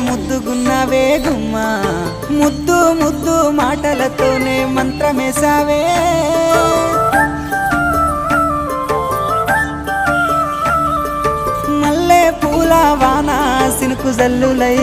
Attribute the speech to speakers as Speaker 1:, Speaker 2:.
Speaker 1: ముద్దుగున్నావే గుమ్మ ముద్దు ముద్దు మాటలతోనే మంత్రమేసావే మల్లె పూల వాన సినుకు జల్లులై